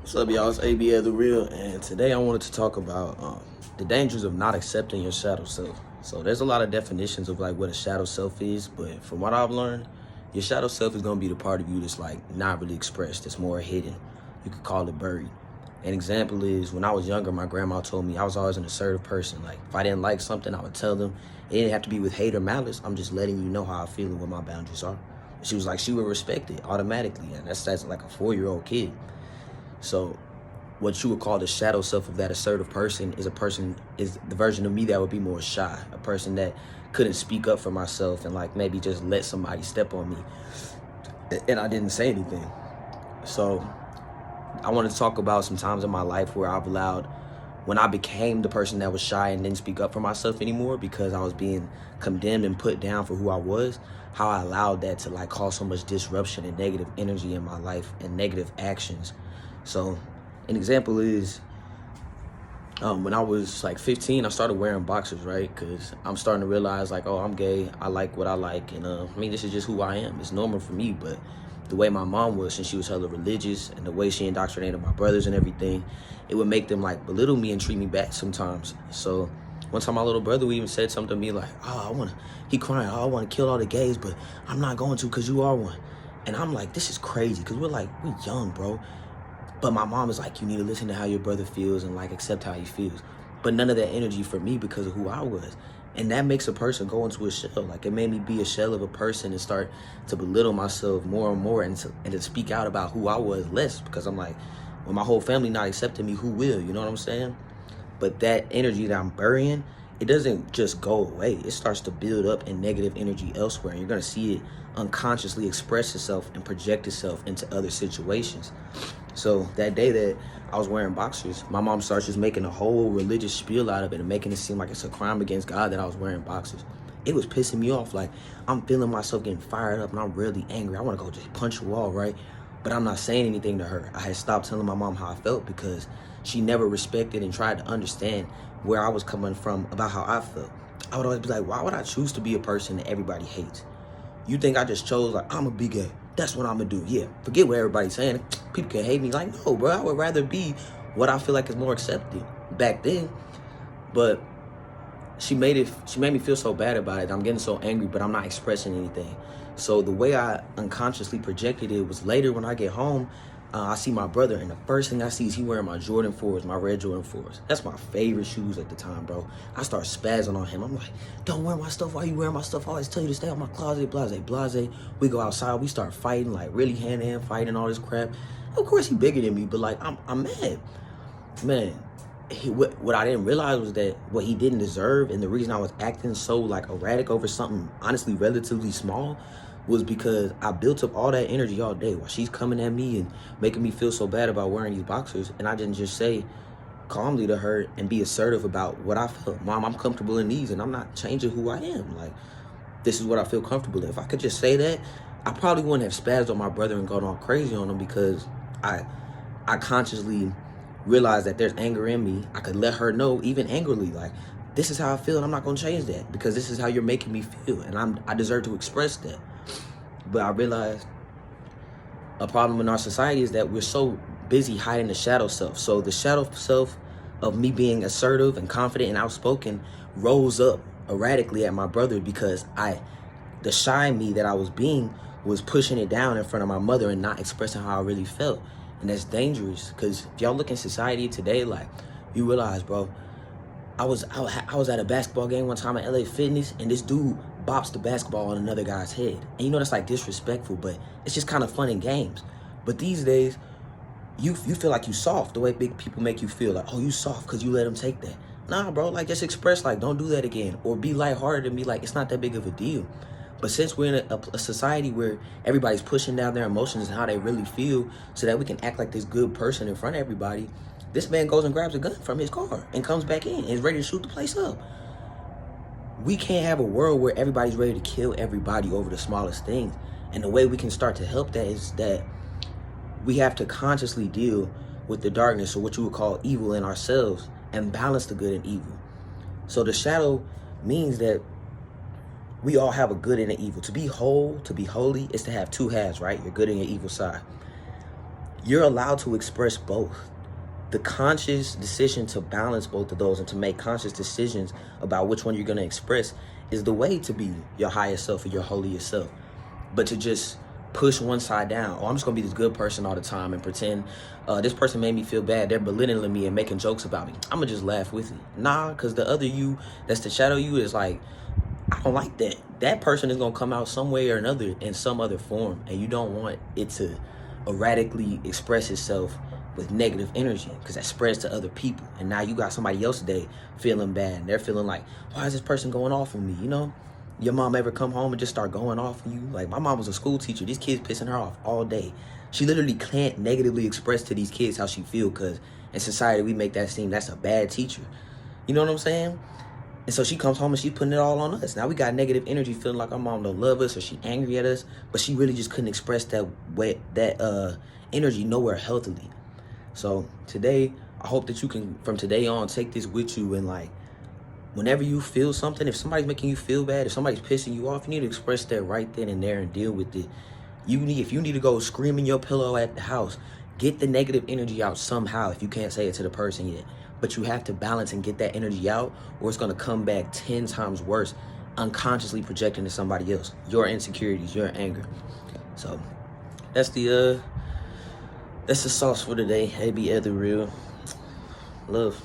What's up, y'all? It's AB the Real, and today I wanted to talk about the dangers of not accepting your shadow self. So there's a lot of definitions of like what a shadow self is, but from what I've learned, your shadow self is gonna be the part of you that's like not really expressed, that's more hidden. You could call it buried. An example is when I was younger, my grandma told me I was always an assertive person. Like if I didn't like something, I would tell them. It didn't have to be with hate or malice. I'm just letting you know how I feel and what my boundaries are. She was like, she would respect it automatically, and that's like a 4-year-old kid. So what you would call the shadow self of that assertive person is the version of me that would be more shy, a person that couldn't speak up for myself and like maybe just let somebody step on me and I didn't say anything. So I want to talk about some times in my life where I've allowed, when I became the person that was shy and didn't speak up for myself anymore because I was being condemned and put down for who I was, how I allowed that to like cause so much disruption and negative energy in my life and negative actions. So an example is when I was like 15, I started wearing boxers, right? Because I'm starting to realize like, oh, I'm gay. I like what I like. And I mean, this is just who I am. It's normal for me. But the way my mom was, since she was hella religious and the way she indoctrinated my brothers and everything, it would make them like belittle me and treat me bad sometimes. So one time my little brother even said something to me like, he crying, I want to kill all the gays, but I'm not going to because you are one. And I'm like, this is crazy because we're young, bro. But my mom is like, you need to listen to how your brother feels and like accept how he feels. But none of that energy for me because of who I was. And that makes a person go into a shell. Like it made me be a shell of a person and start to belittle myself more and more and to speak out about who I was less, because I'm like, when my whole family not accepting me, who will? You know what I'm saying? But that energy that I'm burying, it doesn't just go away. It starts to build up in negative energy elsewhere. And you're going to see it unconsciously express itself and project itself into other situations. So that day that I was wearing boxers, my mom starts just making a whole religious spiel out of it and making it seem like it's a crime against God that I was wearing boxers. It was pissing me off. Like, I'm feeling myself getting fired up and I'm really angry. I want to go just punch a wall, right? But I'm not saying anything to her. I had stopped telling my mom how I felt because she never respected and tried to understand where I was coming from about how I felt. I would always be like, why would I choose to be a person that everybody hates? You think I just chose, like, I'm gonna be gay. That's what I'm gonna do. Yeah, forget what everybody's saying. People can hate me. Like, no, bro, I would rather be what I feel like is more accepted back then. But she made me feel so bad about it. I'm getting so angry, but I'm not expressing anything. So the way I unconsciously projected it was later when I get home, I see my brother, and the first thing I see is he wearing my Jordan 4s, my red Jordan 4s. That's my favorite shoes at the time, bro. I start spazzing on him. I'm like, don't wear my stuff. Why you wearing my stuff? I always tell you to stay out my closet, blase. We go outside, we start fighting, like really hand-to-hand fighting, all this crap. Of course, he bigger than me, but like, I'm mad. Man, what I didn't realize was that what he didn't deserve, and the reason I was acting so like erratic over something honestly relatively small, was because I built up all that energy all day while she's coming at me and making me feel so bad about wearing these boxers. And I didn't just say calmly to her and be assertive about what I felt. Mom, I'm comfortable in these and I'm not changing who I am. Like, this is what I feel comfortable in. If I could just say that, I probably wouldn't have spazzed on my brother and gone all crazy on him, because I consciously realized that there's anger in me. I could let her know, even angrily, like, this is how I feel and I'm not gonna change that because this is how you're making me feel and I deserve to express that. But I realized a problem in our society is that we're so busy hiding the shadow self. So the shadow self of me being assertive and confident and outspoken rose up erratically at my brother because the shy me that I was being was pushing it down in front of my mother and not expressing how I really felt. And that's dangerous, because if y'all look in society today, like, you realize, bro, I was at a basketball game one time at LA Fitness, and this dude bops the basketball on another guy's head. And you know that's like disrespectful, but it's just kind of fun in games. But these days, you feel like you soft, the way big people make you feel, like, oh, you soft because you let them take that. Nah, bro, like, just express, like, don't do that again. Or be lighthearted and be like, it's not that big of a deal. But since we're in a society where everybody's pushing down their emotions and how they really feel so that we can act like this good person in front of everybody, this man goes and grabs a gun from his car and comes back in and is ready to shoot the place up. We can't have a world where everybody's ready to kill everybody over the smallest things. And the way we can start to help that is that we have to consciously deal with the darkness, or what you would call evil, in ourselves, and balance the good and evil. So the shadow means that we all have a good and an evil. To be whole, to be holy, is to have two halves, right? Your good and your evil side. You're allowed to express both. The conscious decision to balance both of those and to make conscious decisions about which one you're going to express is the way to be your highest self or your holiest self. But to just push one side down, oh, I'm just going to be this good person all the time and pretend this person made me feel bad, they're belittling me and making jokes about me, I'm going to just laugh with it. Nah, because the other you, that's the shadow you, is like, I don't like that. That person is going to come out some way or another in some other form, and you don't want it to erratically express itself with negative energy, because that spreads to other people. And now you got somebody else today feeling bad, and they're feeling like, why is this person going off on me? You know, your mom ever come home and just start going off on you? Like, my mom was a school teacher. These kids pissing her off all day. She literally can't negatively express to these kids how she feel, because in society we make that seem that's a bad teacher. You know what I'm saying? And so she comes home and she's putting it all on us. Now we got negative energy, feeling like our mom don't love us or she angry at us, but she really just couldn't express that energy nowhere healthily. So today, I hope that you can, from today on, take this with you, and like, whenever you feel something, if somebody's making you feel bad, if somebody's pissing you off, you need to express that right then and there and deal with it. If you need to go scream in your pillow at the house, get the negative energy out somehow if you can't say it to the person yet. But you have to balance and get that energy out, or it's going to come back 10 times worse, unconsciously projecting to somebody else your insecurities, your anger. So that's the sauce for today. AB Other Real. Love.